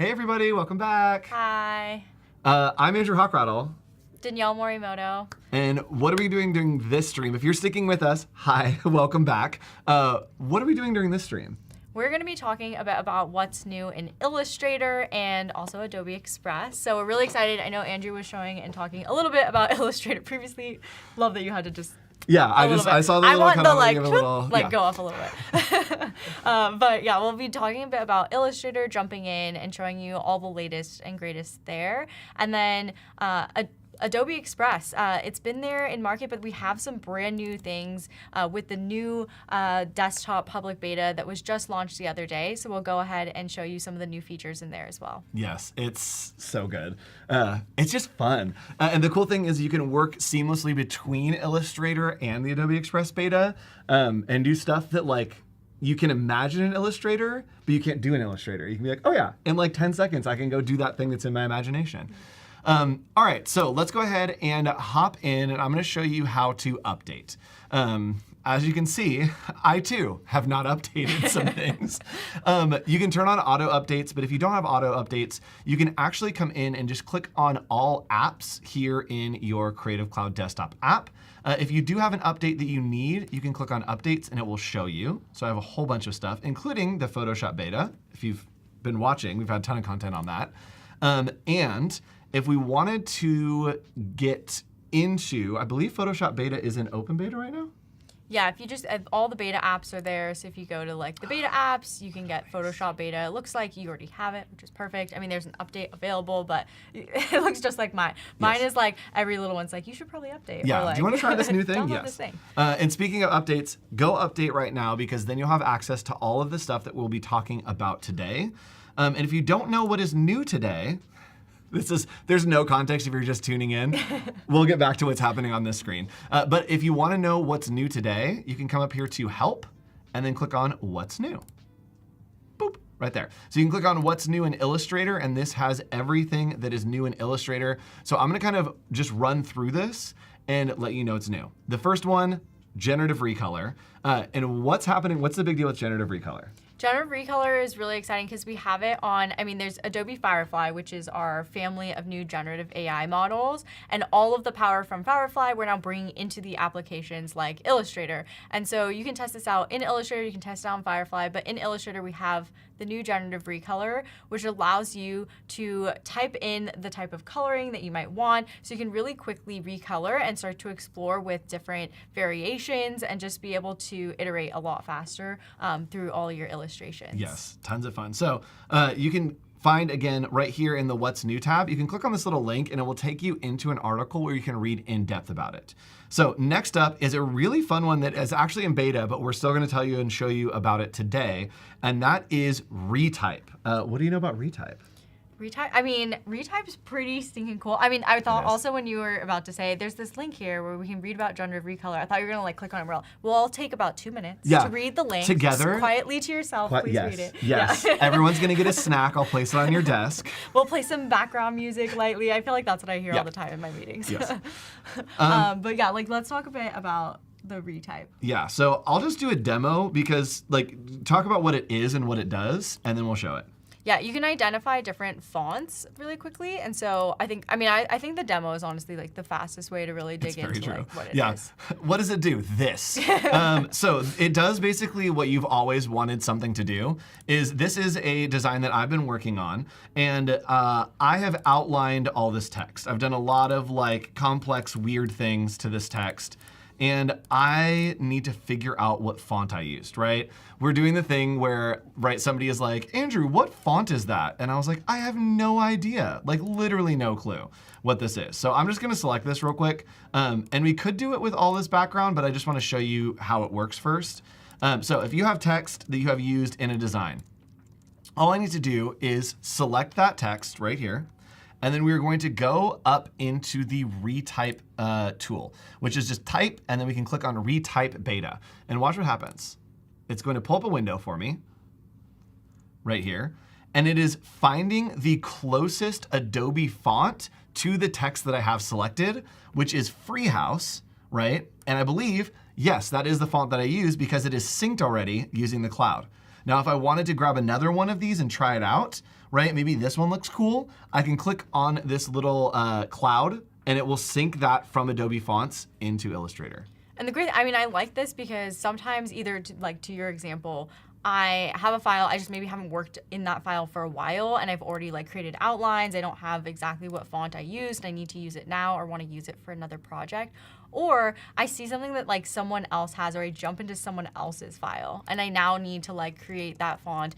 Hey everybody, welcome back. Hi. I'm Andrew Hochradel. Danielle Morimoto. And what are we doing during this stream? If you're sticking with us, hi, welcome back. What are we doing during this stream? We're going to be talking about what's new in Illustrator and also Adobe Express. So we're really excited. I know Andrew was showing and talking a little bit about Illustrator previously. Love that you had to just I saw the little kind of go up a little bit. But yeah, we'll be talking a bit about Illustrator, jumping in and showing you all the latest and greatest there. And then Adobe Express, it's been there in market, but we have some brand new things with the new desktop public beta that was just launched the other day. So we'll go ahead and show you some of the new features in there as well. Yes, it's so good. It's just fun. And the cool thing is you can work seamlessly between Illustrator and the Adobe Express beta and do stuff that you can imagine in Illustrator, but you can't do in Illustrator. You can be like, oh yeah, in like 10 seconds, I can go do that thing that's in my imagination. All right, so let's go ahead and hop in, and I'm going to show you how to update. As you can see, I too have not updated some things. You can turn on auto updates, but if you don't have auto updates, you can actually come in and just click on all apps here in your Creative Cloud desktop app. If you do have an update that you need, you can click on updates and it will show you. So I have a whole bunch of stuff, including the Photoshop beta. If you've been watching, we've had a ton of content on that. And if we wanted to get into, I believe Photoshop beta is in open beta right now? Yeah, if you just, all the beta apps are there. So if you go to the beta apps, you can get Photoshop beta. It looks like you already have it, which is perfect. I mean, there's an update available, but it looks just like mine. Mine is every little one's like, you should probably update. Yeah, or do you want to try this new thing? Download Yes. this thing. And speaking of updates, go update right now because then you'll have access to all of the stuff that we'll be talking about today. And if you don't know what is new today, there's no context if you're just tuning in. We'll get back to what's happening on this screen. But if you want to know what's new today, you can come up here to Help and then click on What's New. Boop, right there. So you can click on What's New in Illustrator, and this has everything that is new in Illustrator. So I'm going to kind of just run through this and let you know it's new. The first one, Generative Recolor. And what's happening? What's the big deal with Generative Recolor? Generative Recolor is really exciting because we have it on, there's Adobe Firefly, which is our family of new generative AI models. And all of the power from Firefly, we're now bringing into the applications like Illustrator. And so you can test this out in Illustrator, you can test it out in Firefly, but in Illustrator, we have the new Generative Recolor, which allows you to type in the type of coloring that you might want. So you can really quickly recolor and start to explore with different variations and just be able to iterate a lot faster through all your illustrations. Yes, tons of fun. So you can find, again, right here in the What's New tab, you can click on this little link and it will take you into an article where you can read in depth about it. So next up is a really fun one that is actually in beta, but we're still going to tell you and show you about it today, and that is Retype. What do you know about Retype? Retype? Retype's pretty stinking cool. I thought also when you were about to say, there's this link here where we can read about Generative Recolor. I thought you were going to click on it. We'll all take about 2 minutes to read the link. Together. Just quietly to yourself, please read it. Yes, Yeah. Everyone's going to get a snack. I'll place it on your desk. We'll play some background music lightly. I feel like that's what I hear all the time in my meetings. Yes. But yeah, let's talk a bit about the Retype. Yeah, so I'll just do a demo because talk about what it is and what it does, and then we'll show it. Yeah, you can identify different fonts really quickly, and so I think the demo is honestly the fastest way to really dig into what it is. What does it do? This. So it does basically what you've always wanted something to do. This is a design that I've been working on, and I have outlined all this text. I've done a lot of complex, weird things to this text. And I need to figure out what font I used, right? We're doing the thing where, somebody is like, Andrew, what font is that? And I was like, I have no idea, literally no clue what this is. So I'm just gonna select this real quick. And we could do it with all this background, but I just wanna show you how it works first. So if you have text that you have used in a design, all I need to do is select that text right here. And then we're going to go up into the Retype tool, which is just type, and then we can click on Retype Beta. And watch what happens. It's going to pull up a window for me right here. And it is finding the closest Adobe font to the text that I have selected, which is Freehouse, right? And I believe, yes, that is the font that I use because it is synced already using the cloud. Now, if I wanted to grab another one of these and try it out, right, maybe this one looks cool, I can click on this little cloud, and it will sync that from Adobe Fonts into Illustrator. And I like this because sometimes either to your example, I have a file, I just maybe haven't worked in that file for a while and I've already created outlines, I don't have exactly what font I used, I need to use it now or want to use it for another project. Or I see something that someone else has, or I jump into someone else's file and I now need to create that font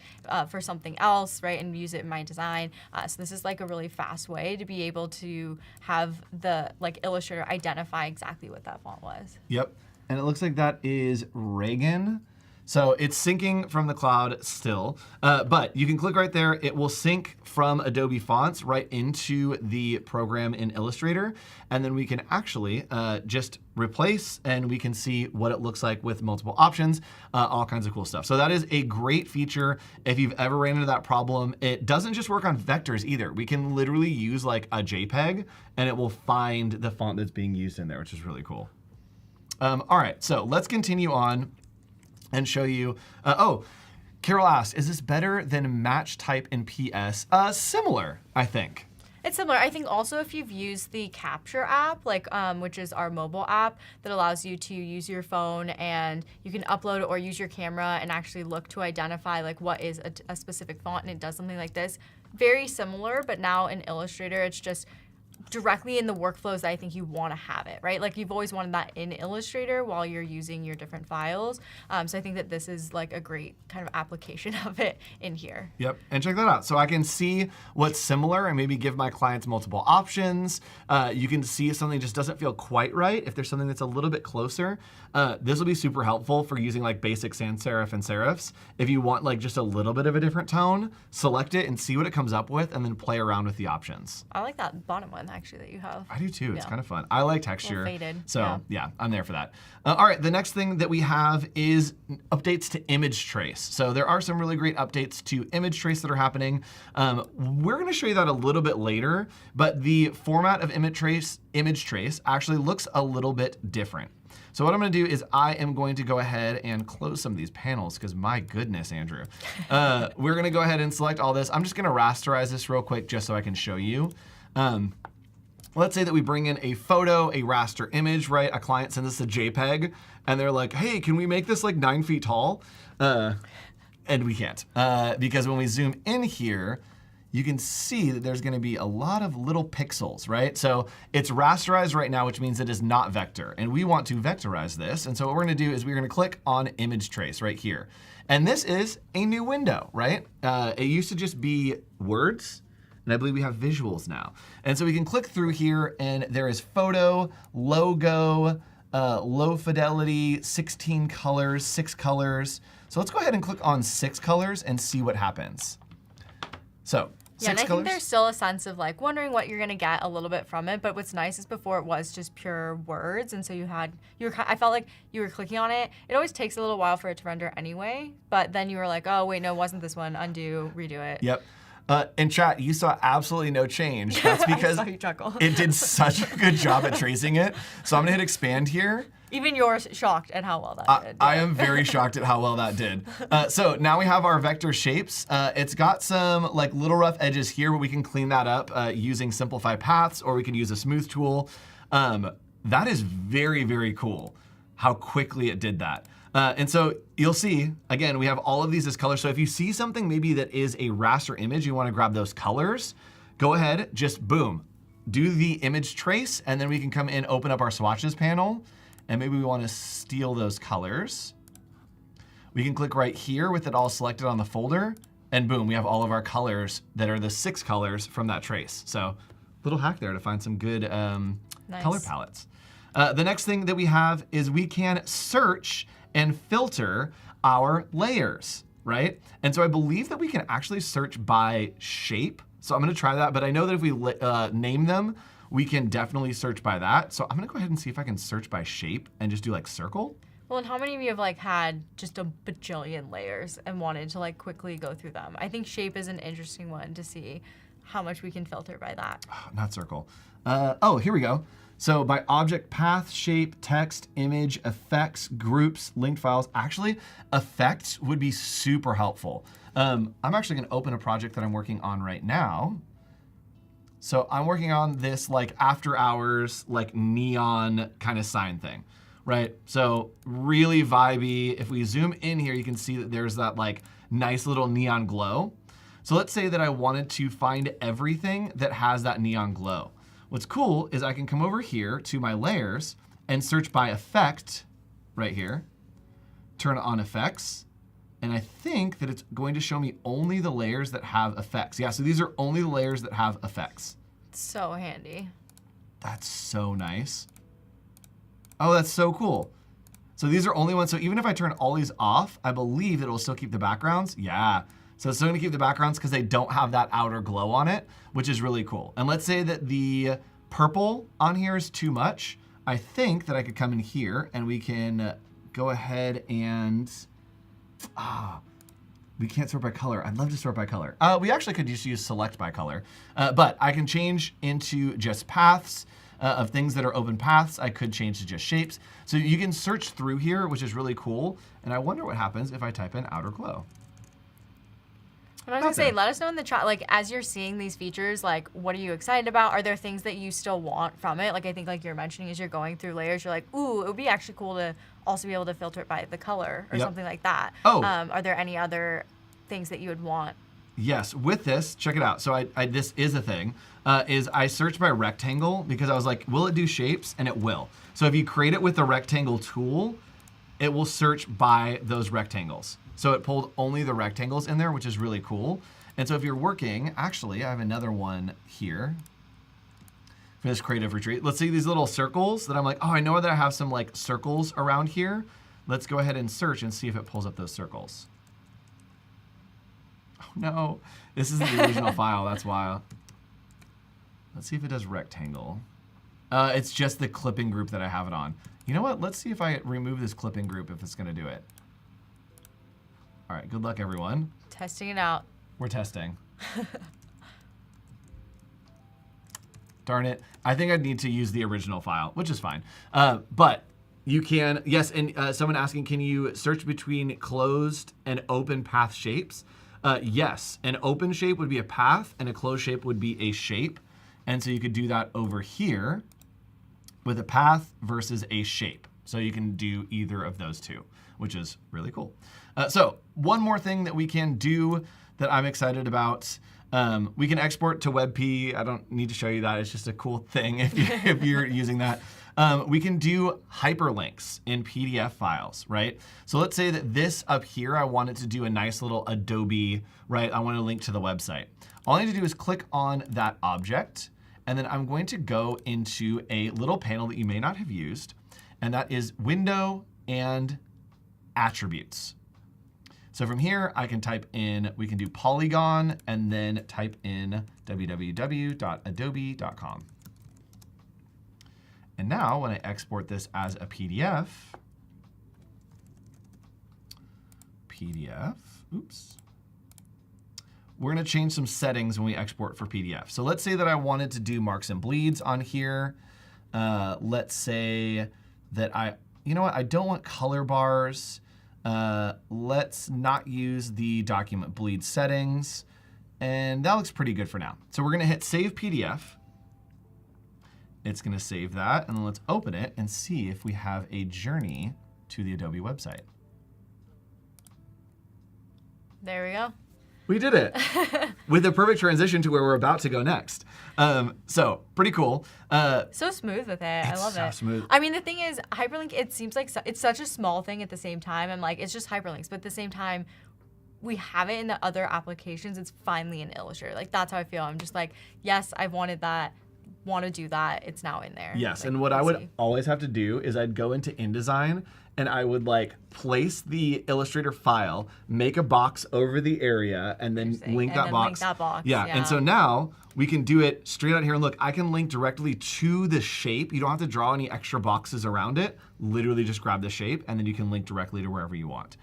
for something else, right, and use it in my design. So this is a really fast way to be able to have the Illustrator identify exactly what that font was. Yep, and it looks like that is Reagan. So it's syncing from the cloud still, but you can click right there. It will sync from Adobe Fonts right into the program in Illustrator. And then we can actually just replace and we can see what it looks like with multiple options, all kinds of cool stuff. So that is a great feature if you've ever ran into that problem. It doesn't just work on vectors either. We can literally use a JPEG and it will find the font that's being used in there, which is really cool. All right, so let's continue on and show you. Carol asked, is this better than match type in PS? Similar, I think. It's similar. I think also if you've used the Capture app, which is our mobile app that allows you to use your phone and you can upload it or use your camera and actually look to identify what is a specific font, and it does something like this. Very similar, but now in Illustrator, it's just directly in the workflows that I think you want to have it, right? You've always wanted that in Illustrator while you're using your different files. So I think that this is a great kind of application of it in here. Yep, and check that out. So I can see what's similar and maybe give my clients multiple options. You can see if something just doesn't feel quite right. If there's something that's a little bit closer, this will be super helpful for using basic sans serif and serifs. If you want just a little bit of a different tone, select it and see what it comes up with and then play around with the options. I like that bottom one actually that you have. I do too. It's kind of fun. I like texture. Faded. So yeah, I'm there for that. All right, the next thing that we have is updates to image trace. So there are some really great updates to image trace that are happening. We're going to show you that a little bit later, but the format of image trace actually looks a little bit different. So what I'm going to do is I am going to go ahead and close some of these panels because my goodness, Andrew. We're going to go ahead and select all this. I'm just going to rasterize this real quick just so I can show you. Let's say that we bring in a photo, a raster image, right? A client sends us a JPEG, and they're like, hey, can we make this 9 feet tall? And we can't, because when we zoom in here, you can see that there's going to be a lot of little pixels, right? So it's rasterized right now, which means it is not vector. And we want to vectorize this. And so what we're going to do is we're going to click on image trace right here. And this is a new window, right? It used to just be words. And I believe we have visuals now. And so we can click through here, and there is photo, logo, low fidelity, 16 colors, 6 colors. So let's go ahead and click on 6 colors and see what happens. So, yeah, and I think there's still a sense of wondering what you're gonna get a little bit from it. But what's nice is before it was just pure words, and so I felt like you were clicking on it. It always takes a little while for it to render anyway. But then you were like, oh wait, no, it wasn't this one. Undo, redo it. Yep. In chat, you saw absolutely no change. That's because I saw you chuckle. It did such a good job at tracing it. So I'm gonna hit expand here. Even you're shocked at how well that did. I am very shocked at how well that did. So now we have our vector shapes. It's got some little rough edges here, but we can clean that up using simplify paths, or we can use a smooth tool. That is very, very cool how quickly it did that. And so you'll see, again, we have all of these as colors. So if you see something maybe that is a raster image, you want to grab those colors, go ahead, just boom, do the image trace, and then we can come in, open up our swatches panel, and maybe we want to steal those colors. We can click right here with it all selected on the folder, and boom, we have all of our colors that are the 6 colors from that trace. So little hack there to find some good nice. Color palettes. The next thing that we have is we can search and filter our layers, right? And so I believe that we can actually search by shape. So I'm gonna try that, but I know that if we name them, we can definitely search by that. So I'm gonna go ahead and see if I can search by shape and just do circle. Well, and how many of you have had just a bajillion layers and wanted to quickly go through them? I think shape is an interesting one to see how much we can filter by that. Not circle. Oh, here we go. So by object, path, shape, text, image, effects, groups, linked files. Actually, effects would be super helpful. I'm actually going to open a project that I'm working on right now. So I'm working on this like after hours, like neon kind of sign thing, right? So really vibey. If we zoom in here, you can see that there's that like nice little neon glow. So let's say that I wanted to find everything that has that neon glow. What's cool is I can come over here to my layers and search by effect right here, turn on effects, and I think that it's going to show me only the layers that have effects. Yeah, so these are only the layers that have effects. So handy. That's so nice. Oh, that's so cool. So these are only ones, so even if I turn all these off, I believe it'll still keep the backgrounds. Yeah. So it's still gonna keep the backgrounds because they don't have that outer glow on it, which is really cool. And let's say that the purple on here is too much. I think that I could come in here and we can go ahead and, we can't sort by color. I'd love to sort by color. We actually could just use select by color, but I can change into just paths of things that are open paths. I could change to just shapes. So you can search through here, which is really cool. And I wonder what happens if I type in outer glow. I was gonna say, let us know in the chat, like, as you're seeing these features, like, what are you excited about? Are there things that you still want from it? Like, I think, like you're mentioning, as you're going through layers, you're like, ooh, it would be actually cool to also be able to filter it by the color or something like that. Oh. Are there any other things that you would want? Yes, with this, check it out. So this is a thing, is I searched by rectangle because I was like, will it do shapes? And it will. So if you create it with the rectangle tool, it will search by those rectangles. So it pulled only the rectangles in there, which is really cool. And so if you're working, actually, I have another one here for this creative retreat. Let's see these little circles that I'm like, oh, I know that I have some like circles around here. Let's go ahead and search and see if it pulls up those circles. Oh no, this isn't the original file, that's why. Let's see if it does rectangle. It's just the clipping group that I have it on. You know what, let's see if I remove this clipping group if it's gonna do it. All right, good luck everyone. Testing it out. We're testing. Darn it, I think I'd need to use the original file, which is fine. But you can, yes, and someone asking, can you search between closed and open path shapes? Yes, an open shape would be a path and a closed shape would be a shape. And so you could do that over here with a path versus a shape. So you can do either of those two, which is really cool. So one more thing that we can do that I'm excited about, we can export to WebP. I don't need to show you that. It's just a cool thing if you're using that. We can do hyperlinks in PDF files, right? So let's say that this up here, I wanted to do a nice little Adobe, right? I want to link to the website. All I need to do is click on that object, and then I'm going to go into a little panel that you may not have used, and that is Window and Attributes. So from here, I can type in, we can do Polygon, and then type in www.adobe.com. And now when I export this as a PDF, oops, we're going to change some settings when we export for PDF. So let's say that I wanted to do marks and bleeds on here. Let's say that you know what, I don't want color bars. Let's not use the document bleed settings. And that looks pretty good for now. So we're going to hit Save PDF. It's going to save that, and then let's open it and see if we have a journey to the Adobe website. There we go. We did it with a perfect transition to where we're about to go next. So pretty cool. So smooth with it. I love so it. Smooth. I mean, the thing is, hyperlink, it seems like it's such a small thing at the same time. I'm like, it's just hyperlinks, but at the same time, we have it in the other applications. It's finally in Illustrator. Like, that's how I feel. I'm just like, yes, I've wanted that. Want to do that, it's now in there. Yes, like, and what I would always have to do is I'd go into InDesign and I would like place the Illustrator file, make a box over the area, and then link that box. Yeah, and so now we can do it straight out here. And look, I can link directly to the shape. You don't have to draw any extra boxes around it. Literally just grab the shape, and then you can link directly to wherever you want.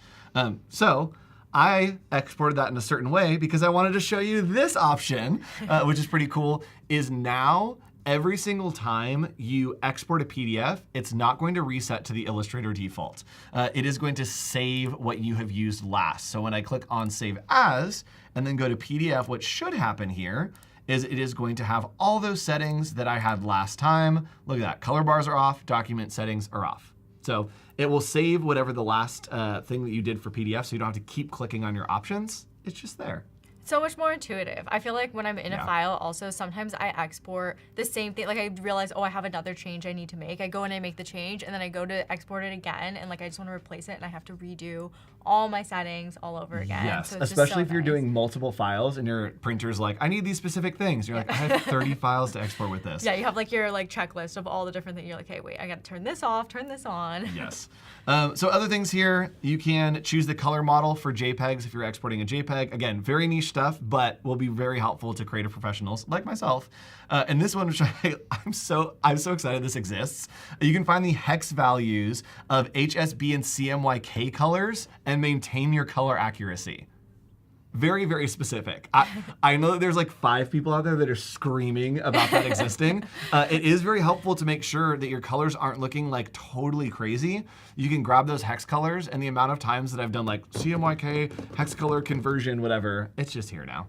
So I exported that in a certain way because I wanted to show you this option, which is pretty cool, is now every single time you export a PDF, it's not going to reset to the Illustrator default. It is going to save what you have used last. So when I click on Save As and then go to PDF, what should happen here is it is going to have all those settings that I had last time. Look at that, color bars are off, document settings are off. So it will save whatever the last thing that you did for PDF, so you don't have to keep clicking on your options. It's just there. So much more intuitive. I feel like when I'm in a file also, sometimes I export the same thing. Like I realize, oh, I have another change I need to make. I go in and make the change, and then I go to export it again, and like I just want to replace it, and I have to redo all my settings all over again. Yes, so it's especially just so if you're nice. doing multiple files and your printer's like, I need these specific things. You're like, I have 30 files to export with this. Yeah, you have like your like checklist of all the different things. You're like, hey, wait, I got to turn this off, turn this on. Yes. So other things here, you can choose the color model for JPEGs if you're exporting a JPEG. Again, very niche stuff, but will be very helpful to creative professionals like myself. And this one, which I'm so excited this exists. You can find the hex values of HSB and CMYK colors and maintain your color accuracy. Very, very specific. I know that there's like 5 people out there that are screaming about that existing. It is very helpful to make sure that your colors aren't looking like totally crazy. You can grab those hex colors, and the amount of times that I've done like CMYK, hex color conversion, whatever, it's just here now.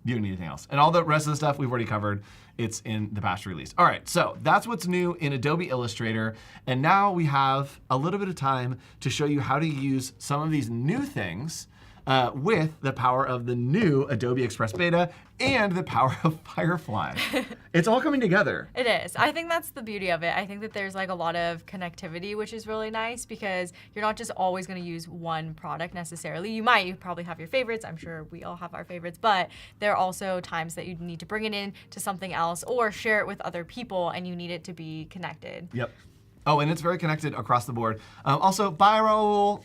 You don't need anything else. And all the rest of the stuff we've already covered. It's in the past release. All right, so that's what's new in Adobe Illustrator. And now we have a little bit of time to show you how to use some of these new things with the power of the new Adobe Express Beta and the power of Firefly. It's all coming together. It is. I think that's the beauty of it. I think that there's like a lot of connectivity, which is really nice because you're not just always going to use one product necessarily. You probably have your favorites. I'm sure we all have our favorites, but there are also times that you need to bring it in to something else or share it with other people, and you need it to be connected. Yep. Oh, and it's very connected across the board. Also, bye, Raul.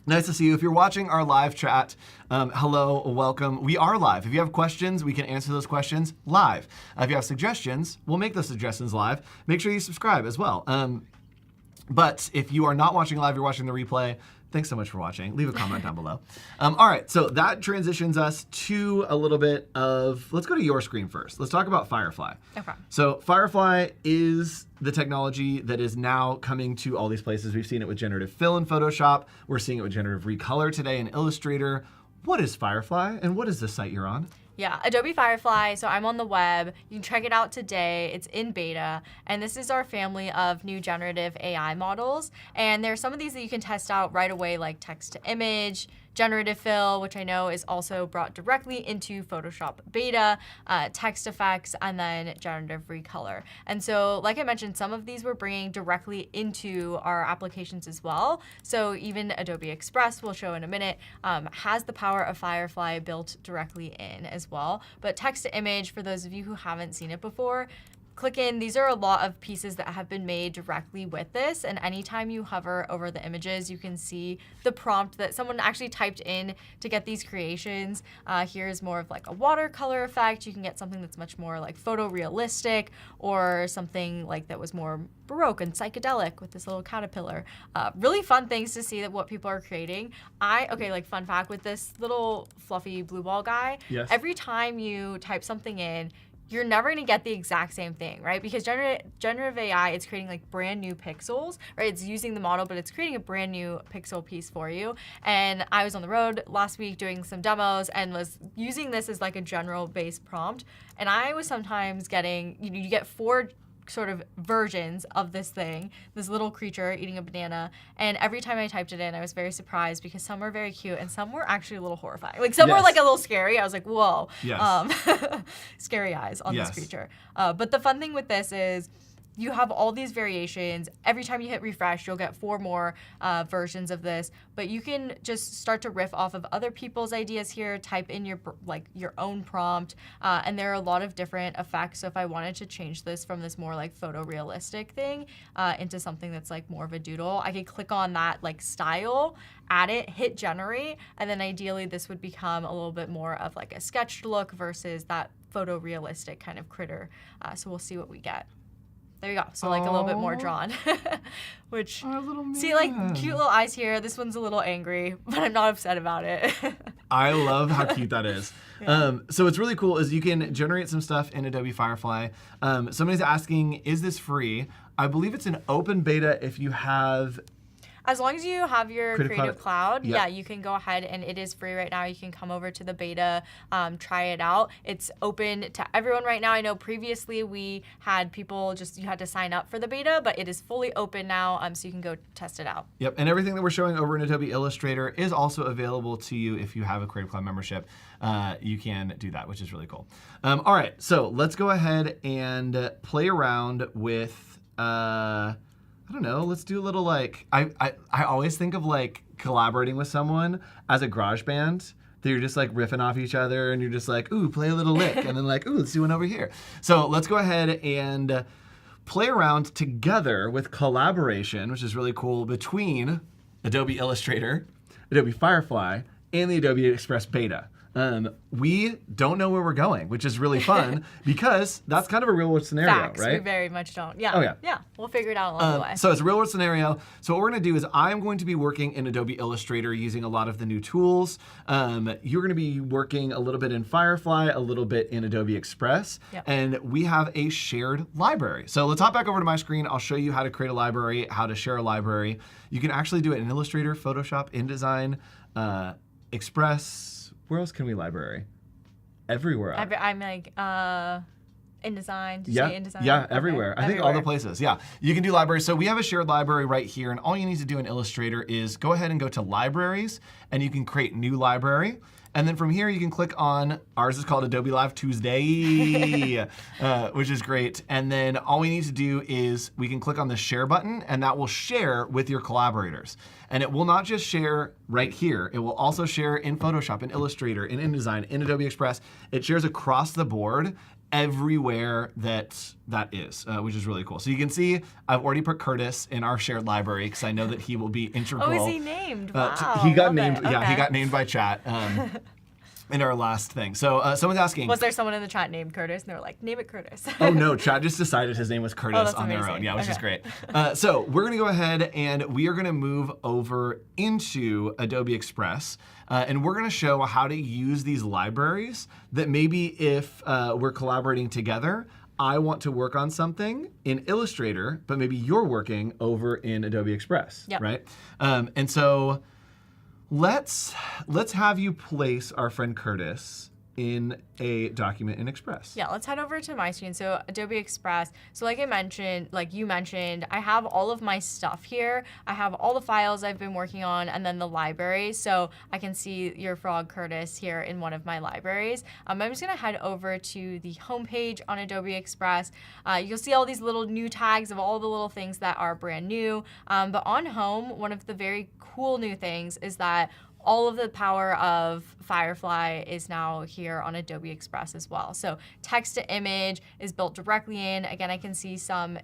Nice to see you. If you're watching our live chat, hello, welcome. We are live. If you have questions, we can answer those questions live. If you have suggestions, we'll make those suggestions live. Make sure you subscribe as well. But if you are not watching live, you're watching the replay, thanks so much for watching. Leave a comment down below. All right, so that transitions us to a little bit of, let's go to your screen first. Let's talk about Firefly. Okay. So Firefly is the technology that is now coming to all these places. We've seen it with Generative Fill in Photoshop. We're seeing it with Generative Recolor today in Illustrator. What is Firefly, and what is the site you're on? Yeah, Adobe Firefly, so I'm on the web. You can check it out today. It's in beta, and this is our family of new generative AI models. And there are some of these that you can test out right away, like text to image, generative fill, which I know is also brought directly into Photoshop beta, text effects, and then generative recolor. And so, like I mentioned, some of these we're bringing directly into our applications as well. So even Adobe Express, we'll show in a minute, has the power of Firefly built directly in as well. But text to image, for those of you who haven't seen it before, click in. These are a lot of pieces that have been made directly with this, and anytime you hover over the images, you can see the prompt that someone actually typed in to get these creations. Here's more of like a watercolor effect. You can get something that's much more like photorealistic, or something like that was more Baroque and psychedelic with this little caterpillar. Really fun things to see that what people are creating. Like fun fact with this little fluffy blue ball guy, Yes. Every time you type something in, you're never gonna get the exact same thing, right? Because generative AI, it's creating like brand new pixels, right? It's using the model, but it's creating a brand new pixel piece for you. And I was on the road last week doing some demos and was using this as like a general base prompt. And I was sometimes getting, you get 4 sort of versions of this thing, this little creature eating a banana. And every time I typed it in, I was very surprised because some were very cute and some were actually a little horrifying. Like some were like a little scary. I was like, whoa. Yes. Scary eyes on Yes. this creature. But the fun thing with this is you have all these variations. Every time you hit refresh, you'll get 4 more versions of this. But you can just start to riff off of other people's ideas here, type in your own prompt, and there are a lot of different effects. So if I wanted to change this from this more like photorealistic thing into something that's like more of a doodle, I could click on that like style, add it, hit generate, and then ideally this would become a little bit more of like a sketched look versus that photorealistic kind of critter. So we'll see what we get. There you go. So like a little bit more Aw. drawn, which Our little see like man. cute little eyes here. This one's a little angry, but I'm not upset about it. I love how cute that is. So what's really cool is you can generate some stuff in Adobe Firefly. Somebody's asking, is this free? I believe it's an open beta if you have. As long as you have your Creative Cloud, Yep. yeah, you can go ahead, and it is free right now. You can come over to the beta, try it out. It's open to everyone right now. I know previously we had people you had to sign up for the beta, but it is fully open now, so you can go test it out. Yep, and everything that we're showing over in Adobe Illustrator is also available to you if you have a Creative Cloud membership. You can do that, which is really cool. All right, so let's go ahead and play around with. I don't know, let's do a little like, I always think of like collaborating with someone as a garage band. That you're just like riffing off each other and you're just like, ooh, play a little lick. And then like, ooh, let's do one over here. So let's go ahead and play around together with collaboration, which is really cool, between Adobe Illustrator, Adobe Firefly, and the Adobe Express beta. We don't know where we're going, which is really fun because that's kind of a real world scenario, Facts, right? we very much don't. Yeah. Oh, yeah. Yeah, we'll figure it out along the way. So it's a real world scenario. So what we're gonna do is I'm going to be working in Adobe Illustrator using a lot of the new tools. You're gonna be working a little bit in Firefly, a little bit in Adobe Express, Yep. and we have a shared library. So let's hop back over to my screen. I'll show you how to create a library, how to share a library. You can actually do it in Illustrator, Photoshop, InDesign, Express. Where else can we library? Everywhere. I'm like, InDesign. Did you Yeah, say InDesign? yeah, Okay. everywhere. I think all the places. Yeah, you can do libraries. So we have a shared library right here, and all you need to do in Illustrator is go ahead and go to Libraries, and you can create New Library. And then from here, you can click on, ours is called Adobe Live Tuesday, which is great. And then all we need to do is we can click on the Share button, and that will share with your collaborators. And it will not just share right here. It will also share in Photoshop, in Illustrator, in InDesign, in Adobe Express. It shares across the board everywhere that is, which is really cool. So you can see I've already put Curtis in our shared library because I know that he will be integral. Oh, is he named? Wow. He got love named. it. Yeah, he Okay. got named by chat in our last thing. So someone's asking. Was there someone in the chat named Curtis? And they were like, name it Curtis. Oh no, chat just decided his name was Curtis that's on their own. amazing. Yeah, which is Okay. great. So we're gonna go ahead and we are gonna move over into Adobe Express. And we're gonna show how to use these libraries that maybe if we're collaborating together, I want to work on something in Illustrator, but maybe you're working over in Adobe Express, Yep. right? And so let's have you place our friend Curtis in a document in Express. Yeah, let's head over to my screen. So Adobe Express. So like you mentioned, I have all of my stuff here. I have all the files I've been working on and then the library. So I can see your frog Curtis here in one of my libraries. I'm just gonna head over to the homepage on Adobe Express. You'll see all these little new tags of all the little things that are brand new. But on home, one of the very cool new things is that all of the power of Firefly is now here on Adobe Express as well. So text to image is built directly in. Again, I can see some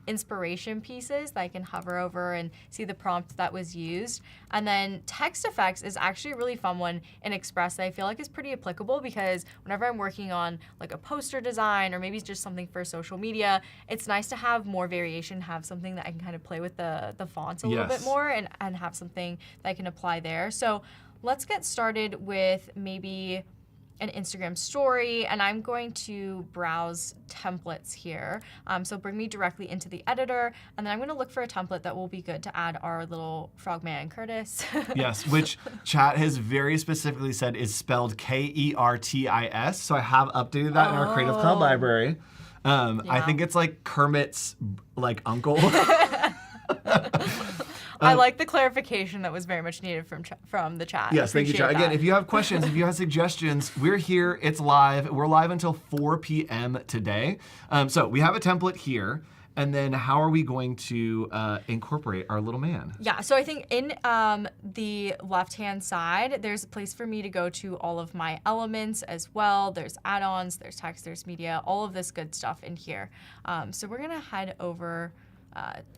inspiration pieces that I can hover over and see the prompt that was used. And then text effects is actually a really fun one in Express that I feel like is pretty applicable because whenever I'm working on like a poster design or maybe just something for social media, it's nice to have more variation, have something that I can kind of play with the fonts a little bit more and have something that I can apply there. So let's get started with maybe an Instagram story, and I'm going to browse templates here. So bring me directly into the editor, and then I'm gonna look for a template that will be good to add our little frogman Curtis. Yes, which chat has very specifically said is spelled Kertis. So I have updated that in our Creative Cloud library. I think it's like Kermit's like uncle. I like the clarification that was very much needed from the chat. Yes, thank you, chat. Again, if you have questions, if you have suggestions, we're here. It's live. We're live until 4 p.m. today. So we have a template here. And then how are we going to incorporate our little man? Yeah, so I think in the left-hand side, there's a place for me to go to all of my elements as well. There's add-ons, there's text, there's media, all of this good stuff in here. So we're gonna head over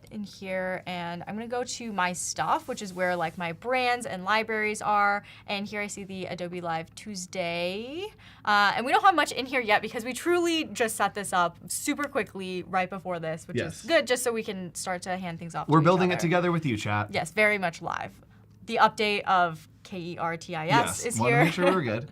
in here, and I'm gonna go to my stuff, which is where like my brands and libraries are. And here I see the Adobe Live Tuesday. And we don't have much in here yet because we truly just set this up super quickly right before this, which is good, just so we can start to hand things off to We're each building other. it together with you, chat. Yes, very much live. The update of KERTIS is want here. to make sure we're good.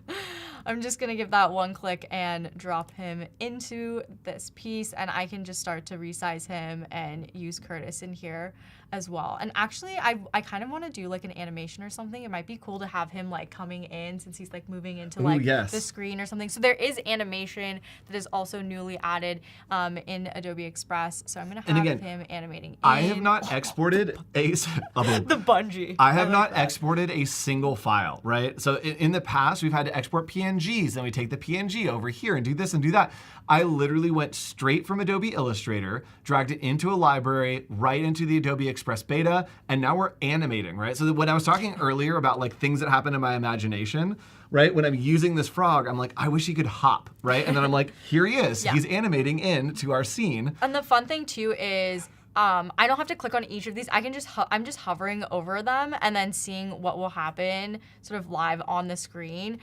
I'm just gonna give that one click and drop him into this piece, and I can just start to resize him and use Curtis in here as well. And actually, I kind of want to do like an animation or something. It might be cool to have him like coming in since he's like moving into like the screen or something. So there is animation that is also newly added in Adobe Express. So I'm gonna have him animating. I have not exported a the bungee. I have not exported a single file, right? So in the past, we've had to export PNGs, and we take the PNG over here and do this and do that. I literally went straight from Adobe Illustrator, dragged it into a library, right into the Adobe Express beta, and now we're animating, right? So when I was talking earlier about like things that happen in my imagination, right? When I'm using this frog, I'm like, I wish he could hop, right? And then I'm like, here he is. He's animating into our scene. And the fun thing too is, I don't have to click on each of these. I can just I'm just hovering over them and then seeing what will happen sort of live on the screen.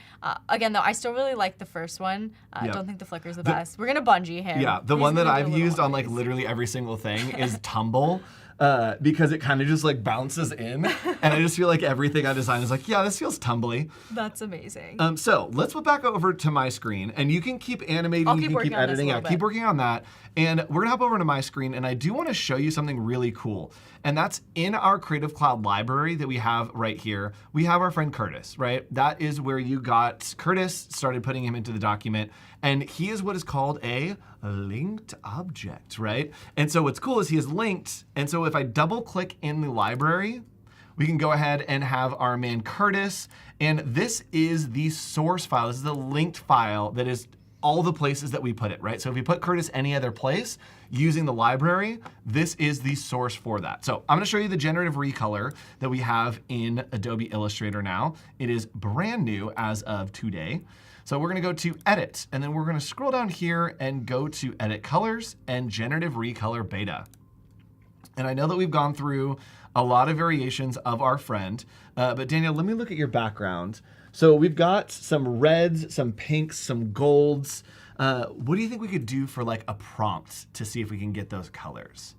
Again, though, I still really like the first one. I don't think the flicker's the best. We're gonna bungee him. Yeah, the one that I've used on like literally every single thing is tumble. Because it kind of just like bounces in, and I just feel like everything I design is like, yeah, this feels tumbly. That's amazing. So let's flip back over to my screen, and you can keep animating, you can keep editing. Yeah, keep working on that. And we're gonna hop over to my screen, and I do want to show you something really cool. And that's in our Creative Cloud library that we have right here. We have our friend Curtis, right? That is where you got Curtis, started putting him into the document, and he is what is called a linked object, right? And so what's cool is he is linked, and so if I double click in the library, we can go ahead and have our man Curtis, and this is the source file. This is the linked file that is all the places that we put it, right? So if we put Curtis any other place using the library, this is the source for that. So I'm gonna show you the generative recolor that we have in Adobe Illustrator now. It is brand new as of today. So we're gonna go to Edit, and then we're gonna scroll down here and go to Edit Colors and Generative Recolor Beta. And I know that we've gone through a lot of variations of our friend, but Danielle, let me look at your background. So we've got some reds, some pinks, some golds. What do you think we could do for like a prompt to see if we can get those colors?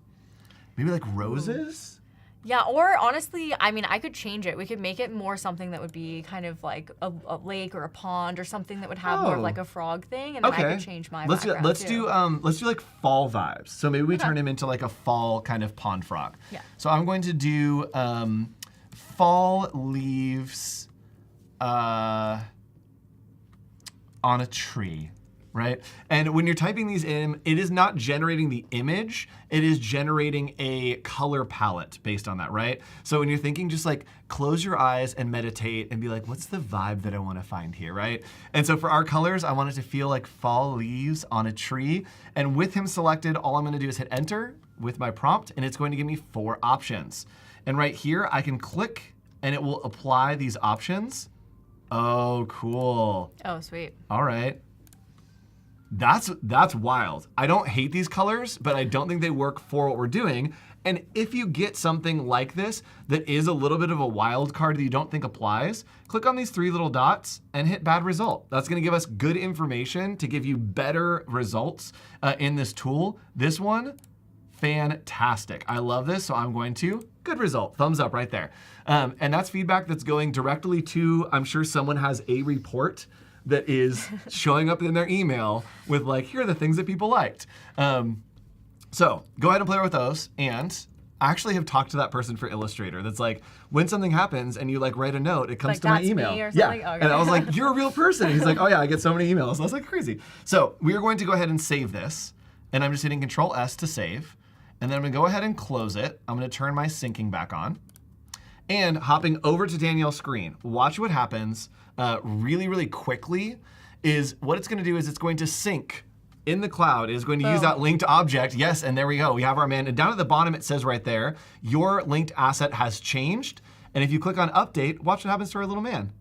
Maybe like roses? Yeah, or honestly, I mean, I could change it. We could make it more something that would be kind of like a lake or a pond or something that would have more of like a frog thing, and then I could change my background let's do like fall vibes. So maybe we turn him into like a fall kind of pond frog. Yeah. So I'm going to do fall leaves on a tree. Right? And when you're typing these in, it is not generating the image, it is generating a color palette based on that, right? So when you're thinking, just like close your eyes and meditate and be like, what's the vibe that I want to find here, right? And so for our colors, I want it to feel like fall leaves on a tree. And with him selected, all I'm going to do is hit enter with my prompt, and it's going to give me 4 options. And right here, I can click and it will apply these options. Oh, cool. Oh, sweet. All right. That's wild. I don't hate these colors, but I don't think they work for what we're doing. And if you get something like this that is a little bit of a wild card that you don't think applies, click on these 3 little dots and hit bad result. That's gonna give us good information to give you better results in this tool. This one, fantastic. I love this, so I'm going to, good result, thumbs up right there. And that's feedback that's going directly to, I'm sure someone has a report that is showing up in their email with like, here are the things that people liked. So go ahead and play with those. And I actually have talked to that person for Illustrator that's like, when something happens and you like write a note, it comes like, to my that's email. Me or something? Yeah, okay. and I was like, you're a real person. He's like, oh yeah, I get so many emails. And I was like, crazy. So we are going to go ahead and save this. And I'm just hitting Control S to save. And then I'm gonna go ahead and close it. I'm gonna turn my syncing back on. And hopping over to Danielle's screen, watch what happens really, really quickly is what it's gonna do is it's going to sync in the cloud. It is going to use that linked object. Yes, and there we go. We have our man. And down at the bottom, it says right there, your linked asset has changed. And if you click on update, watch what happens to our little man.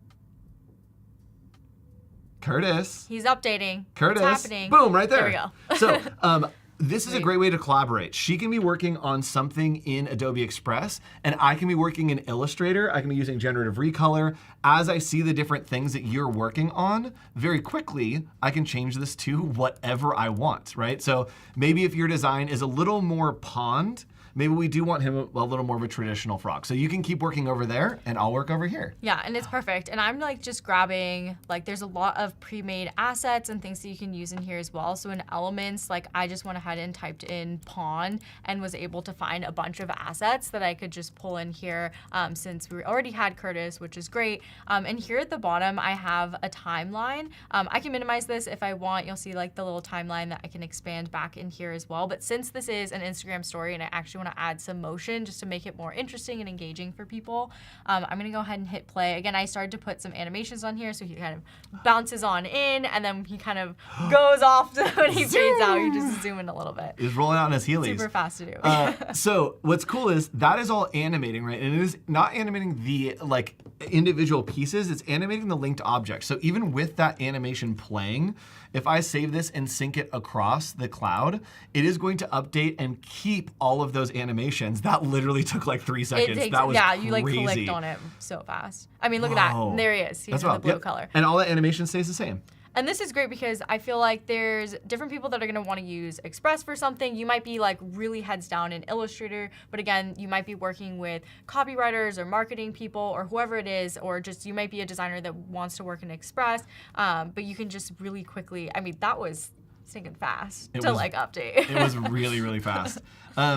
Curtis. He's updating. Curtis. It's happening. Boom, right there. There we go. So this is a great way to collaborate. She can be working on something in Adobe Express, and I can be working in Illustrator. I can be using Generative Recolor. As I see the different things that you're working on, very quickly, I can change this to whatever I want, right? So maybe if your design is a little more pond, maybe we do want him a little more of a traditional frog. So you can keep working over there, and I'll work over here. Yeah, and it's perfect. And I'm like just grabbing, like there's a lot of pre-made assets and things that you can use in here as well. So in Elements, like I just went ahead and typed in pawn and was able to find a bunch of assets that I could just pull in here since we already had Curtis, which is great. And here at the bottom, I have a timeline. I can minimize this if I want. You'll see like the little timeline that I can expand back in here as well. But since this is an Instagram story and I actually want to add some motion just to make it more interesting and engaging for people, I'm gonna go ahead and hit play. Again, I started to put some animations on here, so he kind of bounces on in, and then he kind of goes off when he fades out. You just zoom in a little bit. He's rolling out on his heelys. Super fast to do. So what's cool is that is all animating, right? And it is not animating the like individual pieces, it's animating the linked objects. So even with that animation playing, if I save this and sync it across the cloud, it is going to update and keep all of those animations. That literally took like 3 seconds. That was crazy. You like clicked on it so fast. I mean, look at that. There he is. He's in the blue color. And all the animation stays the same. And this is great because I feel like there's different people that are gonna wanna use Express for something. You might be like really heads down in Illustrator, but again, you might be working with copywriters or marketing people or whoever it is, or just you might be a designer that wants to work in Express, but you can just really quickly, I mean, that was stinking fast to like update. It was really, really fast.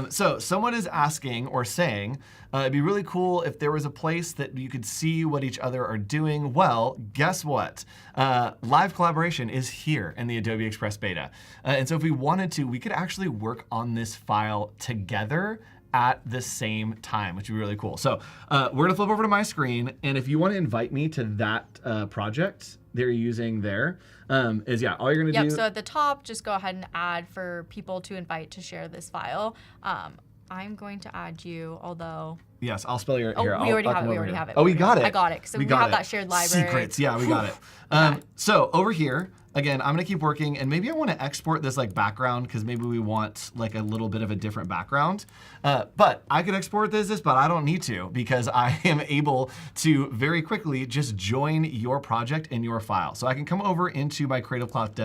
So someone is asking or saying, it'd be really cool if there was a place that you could see what each other are doing. Well, guess what? Live collaboration is here in the Adobe Express beta. And so if we wanted to, we could actually work on this file together at the same time, which would be really cool. So we're gonna flip over to my screen, and if you wanna invite me to that project they're using there, all you're gonna do. So at the top, just go ahead and add for people to invite to share this file. I'm going to add you, although. Yes, I'll spell your. Oh, here, we already have it. Oh, we got it. I got it. So we have that shared library. Secrets, yeah, we got it. So over here, again, I'm gonna keep working, and maybe I wanna export this like background, because maybe we want like a little bit of a different background. But I could export this, but I don't need to, because I am able to very quickly just join your project in your file. So I can come over into my Creative Cloud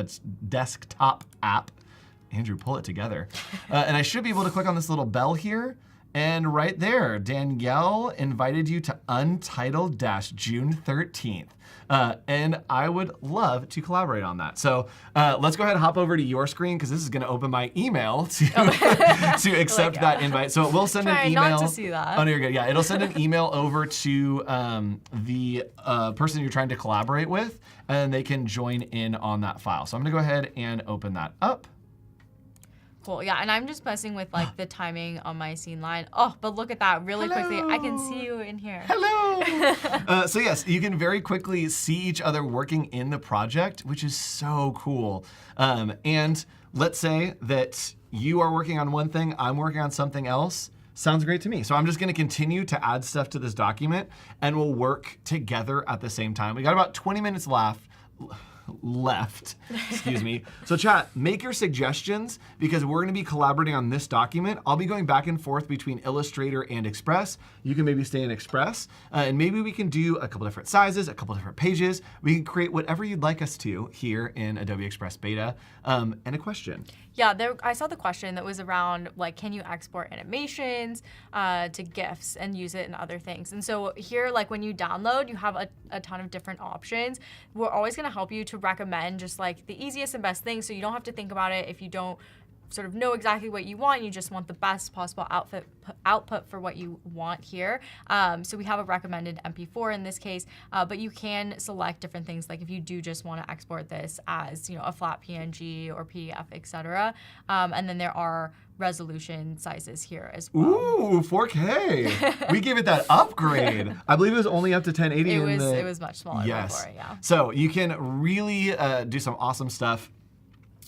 desktop app. Andrew, pull it together. And I should be able to click on this little bell here. And right there, Danielle invited you to Untitled-June 13th. And I would love to collaborate on that. So let's go ahead and hop over to your screen, because this is going to open my email to, to accept that invite. So it will send an email. Not to see that. Oh, no, you're good. Yeah, it'll send an email over to the person you're trying to collaborate with, and they can join in on that file. So I'm going to go ahead and open that up. Cool, yeah, and I'm just messing with like the timing on my scene line. Oh, but look at that, really quickly. I can see you in here. Hello! So yes, you can very quickly see each other working in the project, which is so cool. And let's say that you are working on one thing, I'm working on something else. Sounds great to me. So I'm just gonna continue to add stuff to this document, and we'll work together at the same time. We got about 20 minutes left, excuse me. So chat, make your suggestions, because we're gonna be collaborating on this document. I'll be going back and forth between Illustrator and Express. You can maybe stay in Express, and maybe we can do a couple different sizes, a couple different pages. We can create whatever you'd like us to here in Adobe Express Beta. And a question. Yeah, I saw the question that was around, like, can you export animations to GIFs and use it in other things? And so here, like when you download, you have a ton of different options. We're always gonna help you to recommend just like the easiest and best things, so you don't have to think about it if you don't sort of know exactly what you want. You just want the best possible output for what you want here. So we have a recommended MP4 in this case, but you can select different things. Like if you do just want to export this as, a flat PNG or PDF, etc. And then there are resolution sizes here as well. Ooh, 4K. We gave it that upgrade. I believe it was only up to 1080. It was much smaller before, yeah. So you can really do some awesome stuff.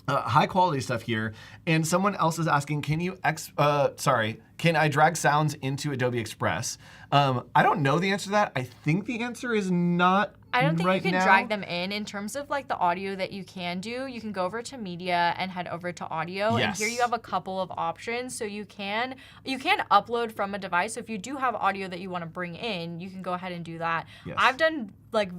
high quality stuff here. And someone else is asking, can I drag sounds into Adobe Express? I don't know the answer to that. I think the answer is not. I don't think right you can now. drag them in terms of like the audio that you can do. You can go over to media and head over to audio. Yes. And here you have a couple of options. So you can upload from a device. So if you do have audio that you want to bring in, you can go ahead and do that. Yes. I've done like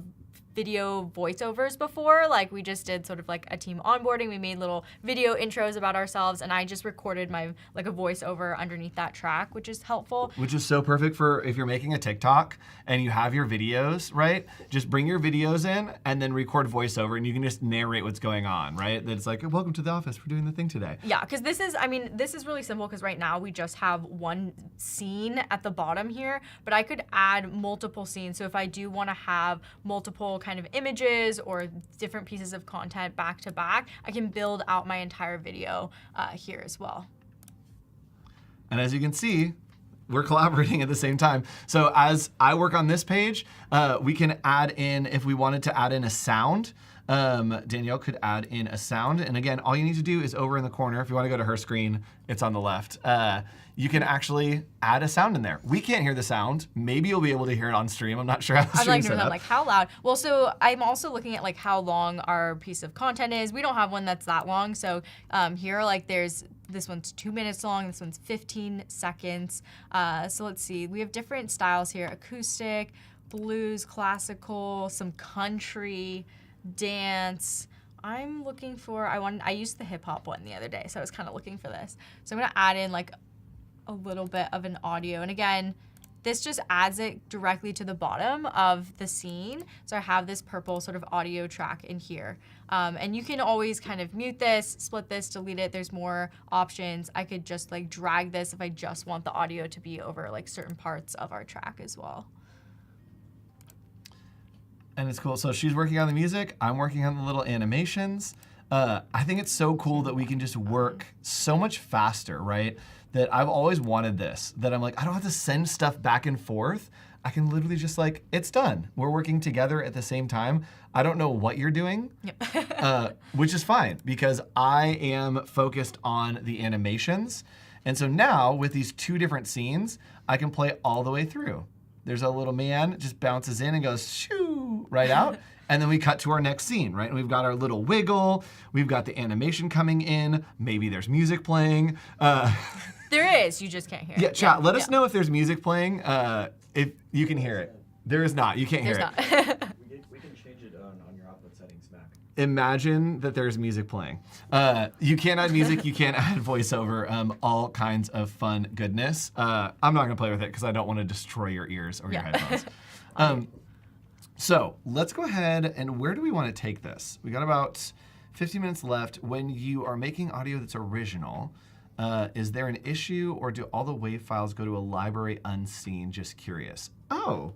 video voiceovers before. Like we just did sort of like a team onboarding. We made little video intros about ourselves, and I just recorded my like a voiceover underneath that track, which is helpful. Which is so perfect for if you're making a TikTok and you have your videos, right? Just bring your videos in and then record voiceover, and you can just narrate what's going on, right? That it's like, welcome to the office, we're doing the thing today. Yeah, because this is really simple because right now we just have one scene at the bottom here, but I could add multiple scenes. So if I do want to have multiple kind of images or different pieces of content back to back, I can build out my entire video here as well. And as you can see, we're collaborating at the same time. So as I work on this page, we can add in, if we wanted to add in a sound, Danielle could add in a sound. And again, all you need to do is over in the corner, if you want to go to her screen, it's on the left. You can actually add a sound in there. We can't hear the sound. Maybe you'll be able to hear it on stream. I'm not sure how the stream's set up. I'm like, how loud? Well, so I'm also looking at like how long our piece of content is. We don't have one that's that long. So here, like this one's 2 minutes long, this one's 15 seconds. So let's see, we have different styles here: acoustic, blues, classical, some country, dance. I'm looking for, I used the hip hop one the other day, so I was kind of looking for this. So I'm gonna add in like a little bit of an audio. And again, this just adds it directly to the bottom of the scene. So I have this purple sort of audio track in here. And you can always kind of mute this, split this, delete it. There's more options. I could just like drag this if I just want the audio to be over like certain parts of our track as well. And it's cool. So she's working on the music. I'm working on the little animations. I think it's so cool that we can just work so much faster, right? That I've always wanted this, that I'm like, I don't have to send stuff back and forth. I can literally just like, it's done. We're working together at the same time. I don't know what you're doing, which is fine because I am focused on the animations. And so now with these two different scenes, I can play all the way through. There's a little man, just bounces in and goes shoo, right out. And then we cut to our next scene, right? And we've got our little wiggle. We've got the animation coming in. Maybe there's music playing. There is, you just can't hear it. Yeah, chat, let us know if there's music playing, if you can hear it. There is not, you can't hear it. We can change it on your output settings, Mac. Imagine that there's music playing. You can't add music, you can't add voiceover, all kinds of fun goodness. I'm not gonna play with it because I don't wanna destroy your ears or your headphones. So let's go ahead and where do we wanna take this? We got about 15 minutes left. When you are making audio that's original, is there an issue or do all the WAV files go to a library unseen? Just curious. Oh.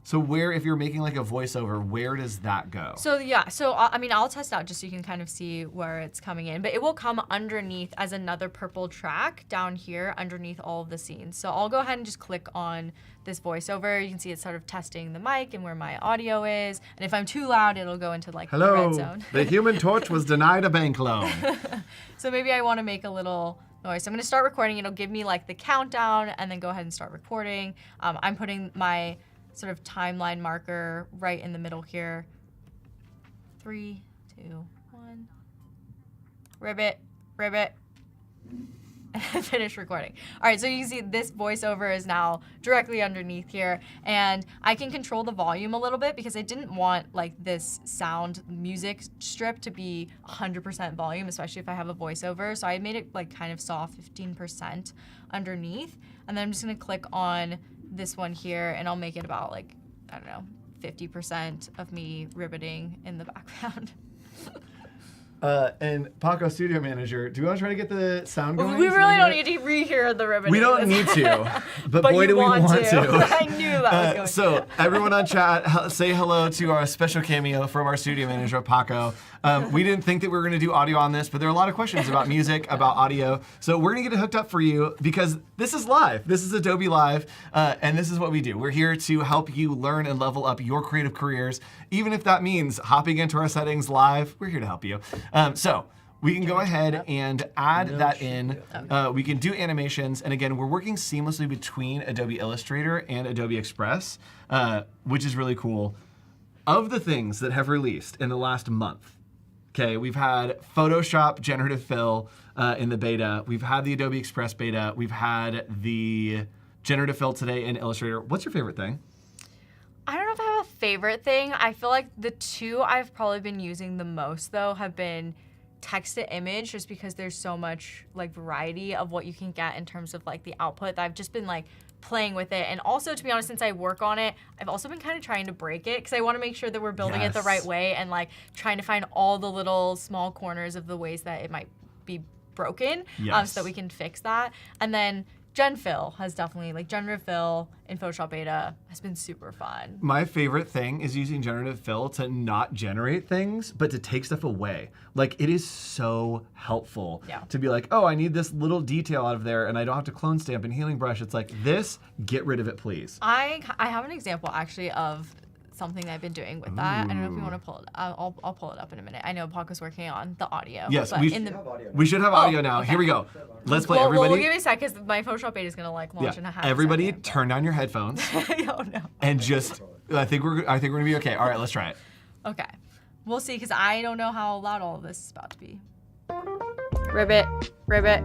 So where, if you're making like a voiceover, where does that go? So yeah, so I mean, I'll test out just so you can kind of see where it's coming in, but it will come underneath as another purple track down here underneath all of the scenes. So I'll go ahead and just click on this voiceover. You can see it's sort of testing the mic and where my audio is. And if I'm too loud, it'll go into like the red zone. The Human Torch was denied a bank loan. So maybe I want to make a little noise. So I'm going to start recording. It'll give me like the countdown and then go ahead and start recording. I'm putting my sort of timeline marker right in the middle here. 3, 2, 1. Ribbit, ribbit. Finish recording. All right, so you can see this voiceover is now directly underneath here, and I can control the volume a little bit because I didn't want like this sound music strip to be 100% volume, especially if I have a voiceover. So I made it like kind of soft, 15% underneath, and then I'm just gonna click on this one here, and I'll make it about like, I don't know, 50% of me ribbiting in the background. And Paco, Studio Manager, do we want to try to get the sound going? We really don't need to rehear the ribbiting. We don't need to, but boy do we want to. I knew that was going. So everyone on chat, say hello to our special cameo from our Studio Manager, Paco. We didn't think that we were going to do audio on this, but there are a lot of questions about music, about audio. So we're going to get it hooked up for you because this is live. This is Adobe Live, and this is what we do. We're here to help you learn and level up your creative careers. Even if that means hopping into our settings live, we're here to help you. So we can go ahead and add that in. We can do animations. And again, we're working seamlessly between Adobe Illustrator and Adobe Express, which is really cool. Of the things that have released in the last month, okay, we've had Photoshop Generative Fill in the beta. We've had the Adobe Express beta. We've had the Generative Fill today in Illustrator. What's your favorite thing? I don't know if I have a favorite thing. I feel like the two I've probably been using the most, though, have been text to image, just because there's so much like variety of what you can get in terms of like the output that I've just been like playing with it. And also, to be honest, since I work on it, I've also been kind of trying to break it because I want to make sure that we're building it the right way and like trying to find all the little small corners of the ways that it might be broken, so that we can fix that. And then Gen Fill has definitely, like Generative Fill in Photoshop Beta has been super fun. My favorite thing is using Generative Fill to not generate things, but to take stuff away. Like, it is so helpful to be like, oh, I need this little detail out of there and I don't have to clone stamp and healing brush. It's like, this, get rid of it, please. I have an example actually of something that I've been doing with that. I don't know if you want to pull it. I'll pull it up in a minute. I know Paco's working on the audio. Yes, but we should have audio now. Okay. Here we go. Let's play. Everybody. Well, give me a sec because my Photoshop beta is gonna like launch in a half. Everybody, second. turn down your headphones. Oh no. And just, I think we're gonna be okay. All right, let's try it. Okay, we'll see because I don't know how loud all of this is about to be. Ribbit. Ribbit.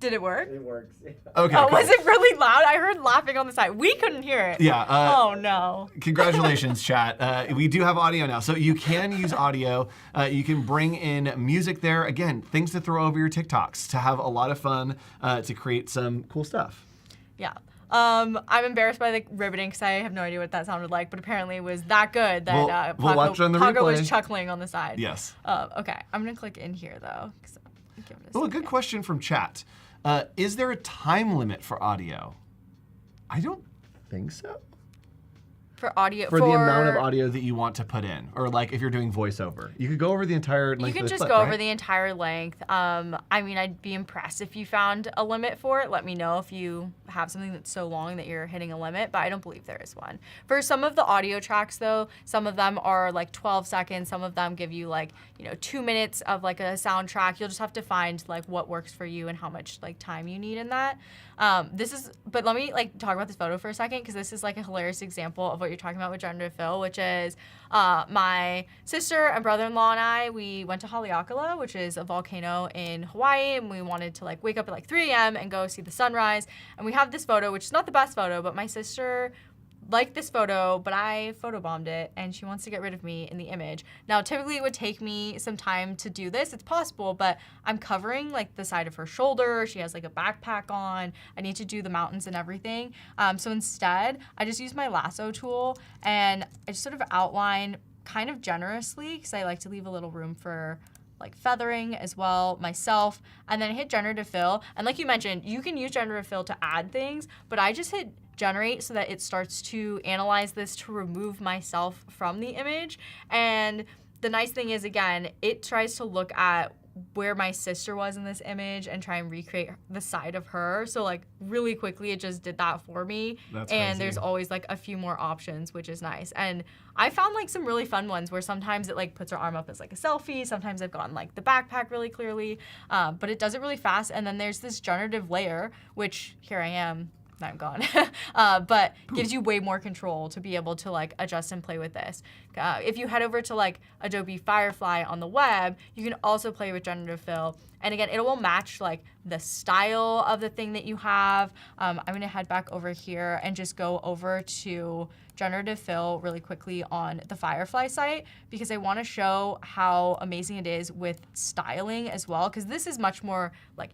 Did it work? It works. Yeah. Okay. Oh, cool. was it really loud? I heard laughing on the side. We couldn't hear it. Yeah. Oh no. Congratulations, chat. We do have audio now. So you can use audio. You can bring in music there. Again, things to throw over your TikToks to have a lot of fun, to create some cool stuff. Yeah. I'm embarrassed by the ribbiting because I have no idea what that sounded like, but apparently it was that good that we'll watch it on the Paco replay. was chuckling on the side. Yes. Okay, I'm gonna click in here though. Oh, a good question from chat. Is there a time limit for audio? I don't think so. For audio, for the amount of audio that you want to put in, or like if you're doing voiceover, you could go over the entire length. You can of the just clip, go right? over the entire length. I mean, I'd be impressed if you found a limit for it. Let me know if you have something that's so long that you're hitting a limit, but I don't believe there is one. For some of the audio tracks though, some of them are like 12 seconds, some of them give you like, 2 minutes of like a soundtrack. You'll just have to find like what works for you and how much like time you need in that. But let me like talk about this photo for a second because this is like a hilarious example of what you're talking about with Generative Fill, which is my sister and brother-in-law and I, we went to Haleakala, which is a volcano in Hawaii, and we wanted to like wake up at like 3 a.m. and go see the sunrise. And we have this photo, which is not the best photo, but my sister liked this photo, but I photobombed it, and she wants to get rid of me in the image. Now, typically it would take me some time to do this. It's possible, but I'm covering like the side of her shoulder. She has like a backpack on. I need to do the mountains and everything. So instead, I just use my lasso tool, and I just sort of outline kind of generously because I like to leave a little room for like feathering as well myself, and then I hit Generative Fill. And like you mentioned, you can use Generative Fill to add things, but I just hit generate so that it starts to analyze this to remove myself from the image. And the nice thing is, again, it tries to look at where my sister was in this image and try and recreate the side of her. So like really quickly, it just did that for me. That's and crazy. There's always like a few more options, which is nice. And I found like some really fun ones where sometimes it like puts her arm up as like a selfie. Sometimes I've gotten like the backpack really clearly, but it does it really fast. And then there's this generative layer, which here I am, I'm gone, but gives you way more control to be able to like adjust and play with this. If you head over to like Adobe Firefly on the web, you can also play with Generative Fill. And again, it will match like the style of the thing that you have. I'm gonna head back over here and just go over to Generative Fill really quickly on the Firefly site because I wanna show how amazing it is with styling as well, because this is much more like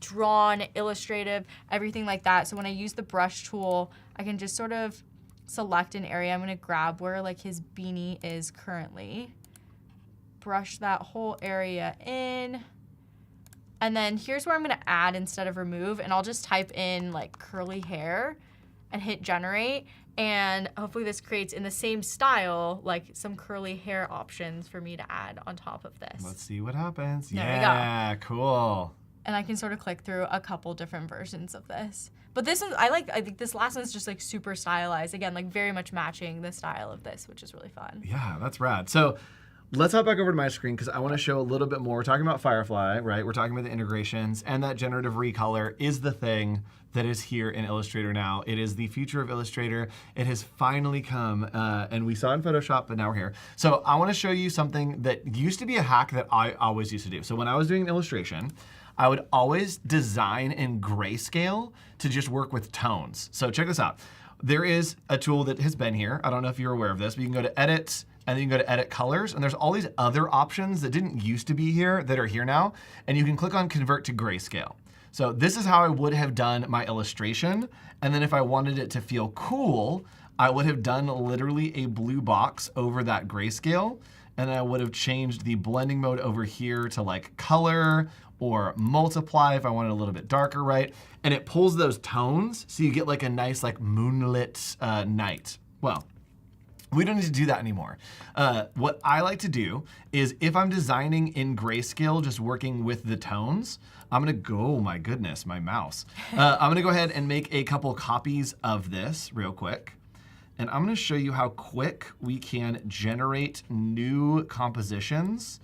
drawn, illustrative, everything like that. So when I use the brush tool, I can just sort of select an area. I'm gonna grab where like his beanie is currently, brush that whole area in, and then here's where I'm gonna add instead of remove, and I'll just type in like curly hair and hit generate. And hopefully this creates in the same style, like some curly hair options for me to add on top of this. Let's see what happens. There we go. Yeah, cool. And I can sort of click through a couple different versions of this. But this one, I think this last one's just like super stylized. Again, like very much matching the style of this, which is really fun. Yeah, that's rad. So let's hop back over to my screen because I want to show a little bit more. We're talking about Firefly, right? We're talking about the integrations, and that generative recolor is the thing that is here in Illustrator now. It is the future of Illustrator. It has finally come, and we saw it in Photoshop, but now we're here. So I want to show you something that used to be a hack that I always used to do. So when I was doing an illustration, I would always design in grayscale to just work with tones. So check this out. There is a tool that has been here. I don't know if you're aware of this, but you can go to Edit, and then you can go to Edit Colors, and there's all these other options that didn't used to be here that are here now, and you can click on Convert to Grayscale. So this is how I would have done my illustration, and then if I wanted it to feel cool, I would have done literally a blue box over that grayscale, and then I would have changed the blending mode over here to like color or multiply if I wanted a little bit darker, right? And it pulls those tones, so you get like a nice like moonlit night. Well, we don't need to do that anymore. What I like to do is if I'm designing in grayscale, just working with the tones, I'm gonna go, oh my goodness, my mouse. I'm gonna go ahead and make a couple copies of this real quick. And I'm gonna show you how quick we can generate new compositions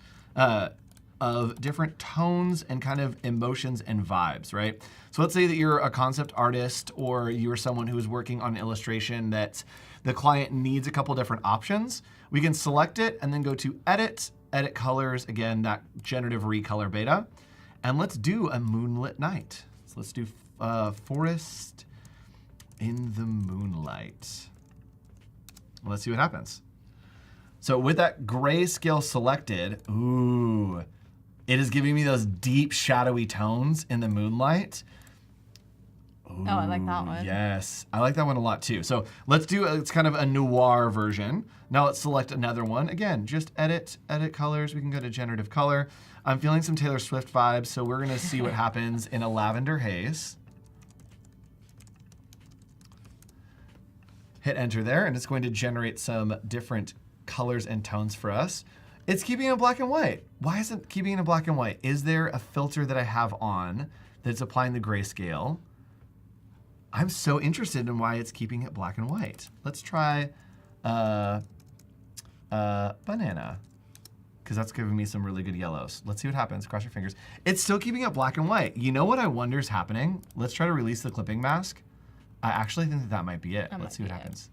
of different tones and kind of emotions and vibes, right? So let's say that you're a concept artist or you're someone who's working on an illustration that the client needs a couple different options. We can select it and then go to Edit, Edit Colors, again, that Generative Recolor beta. And let's do a moonlit night. So let's do Forest in the Moonlight. Let's see what happens. So with that grayscale selected, ooh, it is giving me those deep shadowy tones in the moonlight. Ooh, Oh, I like that one. Yes, I like that one a lot too. So let's do, it's kind of a noir version. Now let's select another one. Again, just edit colors. We can go to generative color. I'm feeling some Taylor Swift vibes, so we're gonna see what happens in a lavender haze. Hit enter there, and it's going to generate some different colors and tones for us. It's keeping it in black and white. Why is it keeping it in black and white? Is there a filter that I have on that's applying the grayscale? I'm so interested in why it's keeping it black and white. Let's try banana, because that's giving me some really good yellows. Let's see what happens. Cross your fingers. It's still keeping it black and white. You know what I wonder is happening? Let's try to release the clipping mask. I actually think that that might be it. Let's see what happens.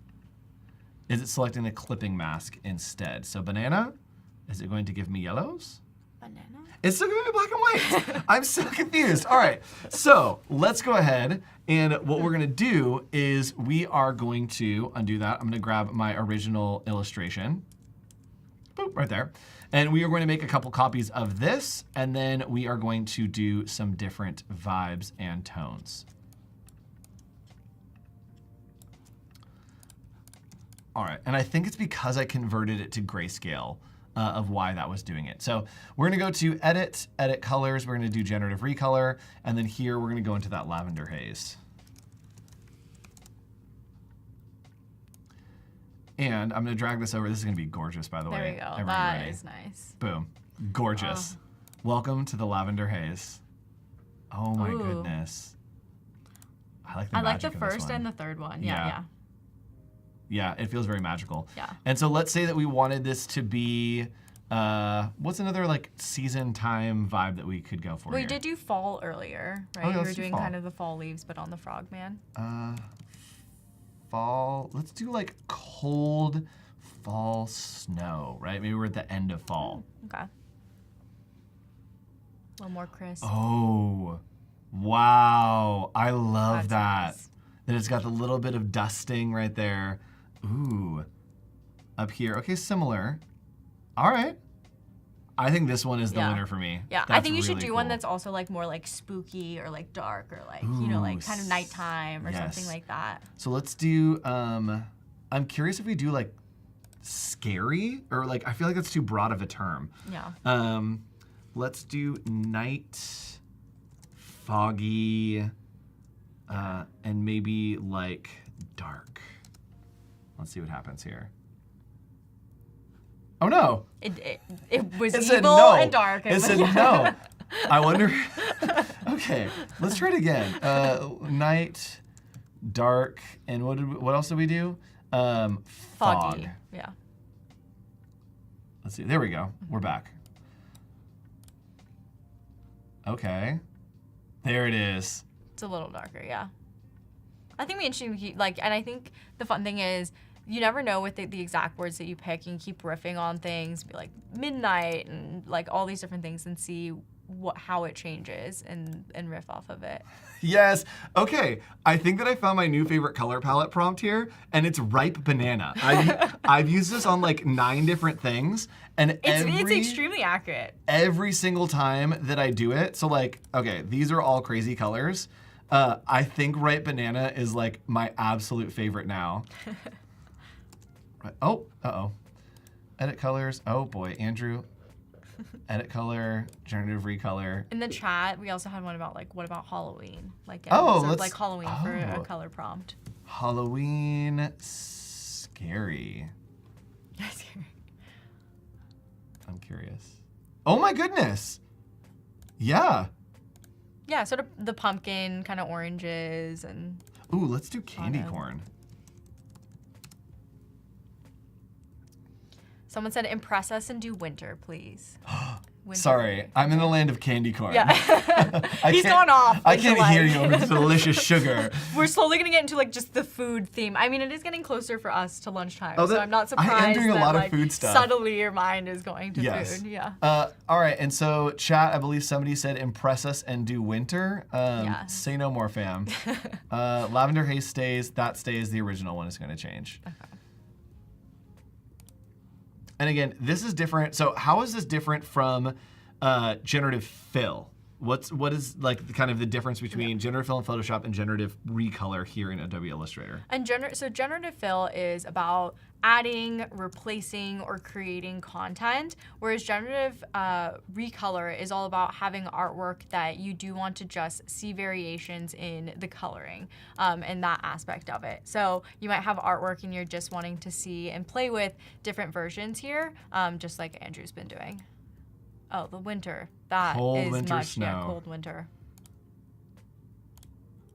Is it selecting the clipping mask instead? So banana, is it going to give me yellows? Banana? It's still giving me black and white. I'm so confused. All right, so let's go ahead, and what we're gonna do is we are going to undo that. I'm gonna grab my original illustration. Boop, right there. And we are going to make a couple copies of this, and then we are going to do some different vibes and tones. All right, and I think it's because I converted it to grayscale of why that was doing it. So we're gonna go to Edit, Edit Colors, we're gonna do Generative Recolor, and then here we're gonna go into that lavender haze. And I'm gonna drag this over. This is gonna be gorgeous, by the way. There we go. Everybody That ready? is nice. Boom, gorgeous. Welcome to the lavender haze. Oh my goodness. I like the I like magic the of this first one. and the third one. Yeah. Yeah. Yeah, it feels very magical. Yeah. And so let's say that we wanted this to be, what's another like season time vibe that we could go for We here? did do fall earlier, right? Oh, yeah, We were let's do doing fall. kind of the fall leaves, but on the frogman. Fall, let's do like cold fall snow, right? Maybe we're at the end of fall. Okay. A little more crisp. Oh, wow. I love that. That's nice. That it's got the little bit of dusting right there. Ooh, up here. Okay, similar. All right. I think this one is the Yeah. winner for me. Yeah, I That's think you should really do one cool. that's also like more like spooky or like dark or like, you know, Ooh, like kind of nighttime or something yes. like that. So let's do, I'm curious if we do like scary or like, I feel like that's too broad of a term. Yeah. Let's do night, foggy, and maybe like dark. Let's see what happens here. Oh no! It was It said evil no. and dark. It said no. I wonder. Okay, let's try it again. Night, dark, and what else did we do? Fog. Foggy. Yeah. Let's see. There we go. We're back. Okay. There it is. It's a little darker, yeah. I think we interesting, like, and I think the fun thing is you never know with the exact words that you pick. You can keep riffing on things, be like midnight and like all these different things, and see how it changes and riff off of it. Yes. Okay. I think that I found my new favorite color palette prompt here, and it's ripe banana. I've used this on like 9 different things, and It's extremely accurate. Every single time that I do it, so like, okay, these are all crazy colors. I think ripe banana is like my absolute favorite now. Oh, uh-oh. Edit colors. Oh boy, Andrew. Edit color, generative recolor. In the chat, we also had one about like, what about Halloween? Like, like Halloween for a color prompt. Halloween, scary. Scary. I'm curious. Oh my goodness. Yeah. Yeah, sort of the pumpkin kind of oranges and. Ooh, let's do candy corn. Someone said, impress us and do winter, please. Winter. Sorry, I'm in the land of candy corn. Yeah. He's going off. I can't hear you over the delicious sugar. We're slowly going to get into like just the food theme. I mean, it is getting closer for us to lunchtime, so I'm not surprised I am doing a lot that of food stuff. Subtly your mind is going to food. Yeah. All right, and so chat, I believe somebody said impress us and do winter. Yeah. Say no more, fam. Lavender Haze stays. That stays. The original one is going to change. Okay. And again, this is different. So how is this different from generative fill? What is like kind of the difference between generative fill in Photoshop and generative recolor here in Adobe Illustrator? And generative fill is about adding, replacing, or creating content, whereas generative recolor is all about having artwork that you do want to just see variations in the coloring and that aspect of it. So you might have artwork and you're just wanting to see and play with different versions here, just like Andrew's been doing. Oh, the winter. That cold is winter much, snow. yeah, cold winter.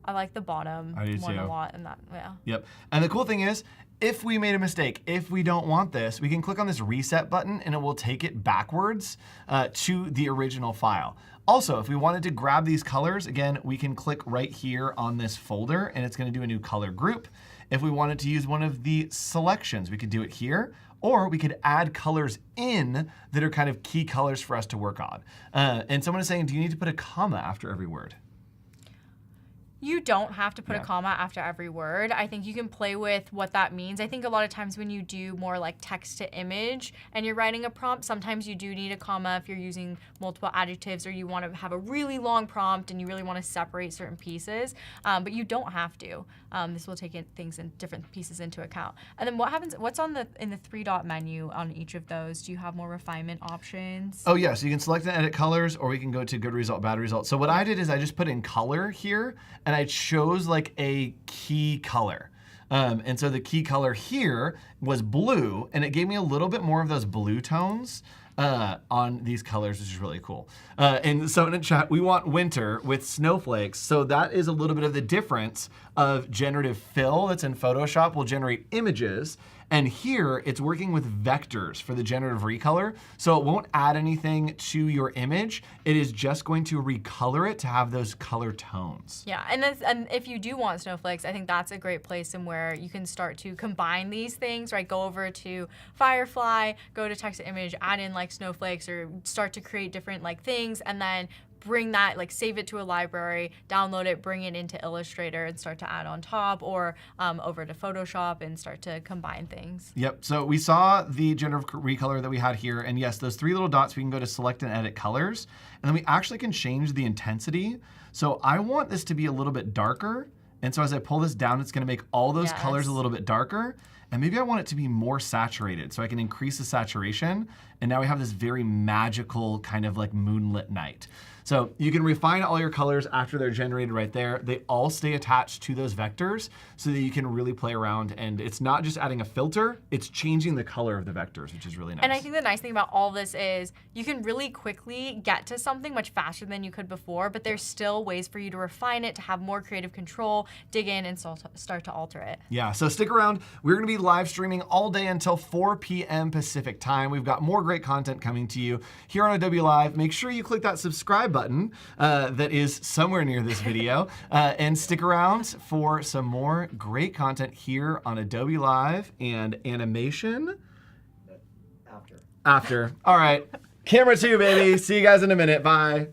I like the bottom one a lot, and that, yeah. Yep. And the cool thing is, if we made a mistake, if we don't want this, we can click on this reset button and it will take it backwards to the original file. Also, if we wanted to grab these colors, again, we can click right here on this folder and it's going to do a new color group. If we wanted to use one of the selections, we could do it here, or we could add colors in that are kind of key colors for us to work on. And someone is saying, do you need to put a comma after every word? You don't have to put a comma after every word. I think you can play with what that means. I think a lot of times when you do more like text to image and you're writing a prompt, sometimes you do need a comma if you're using multiple adjectives or you want to have a really long prompt and you really want to separate certain pieces, but you don't have to. This will take things in different pieces into account. And then what happens, what's on in the 3-dot menu on each of those? Do you have more refinement options? Oh yeah, so you can select and edit colors, or we can go to good result, bad result. So what I did is I just put in color here, and I chose like a key color. And so the key color here was blue, and it gave me a little bit more of those blue tones on these colors, which is really cool. And so in the chat, we want winter with snowflakes. So that is a little bit of the difference of generative fill that's in Photoshop will generate images. And here, it's working with vectors for the generative recolor. So it won't add anything to your image. It is just going to recolor it to have those color tones. Yeah, and if you do want snowflakes, I think that's a great place in where you can start to combine these things, right? Go over to Firefly, go to text to image, add in like snowflakes, or start to create different like things, and then bring that, like save it to a library, download it, bring it into Illustrator and start to add on top, or over to Photoshop and start to combine things. Yep, so we saw the generative recolor that we had here, and yes, those 3 little dots, we can go to select and edit colors, and then we actually can change the intensity. So I want this to be a little bit darker, and so as I pull this down, it's gonna make all those colors a little bit darker. And maybe I want it to be more saturated, so I can increase the saturation. and now we have this very magical kind of like moonlit night. So you can refine all your colors after they're generated right there. They all stay attached to those vectors so that you can really play around, and it's not just adding a filter, it's changing the color of the vectors, which is really nice. And I think the nice thing about all this is you can really quickly get to something much faster than you could before, but there's still ways for you to refine it, to have more creative control, dig in and start to alter it. Yeah, so stick around. We're gonna be live streaming all day until 4 p.m. Pacific time. We've got more great content coming to you here on Adobe Live. Make sure you click that subscribe button that is somewhere near this video and stick around for some more great content here on Adobe Live and animation. After. After. All right. Camera 2, baby. See you guys in a minute. Bye.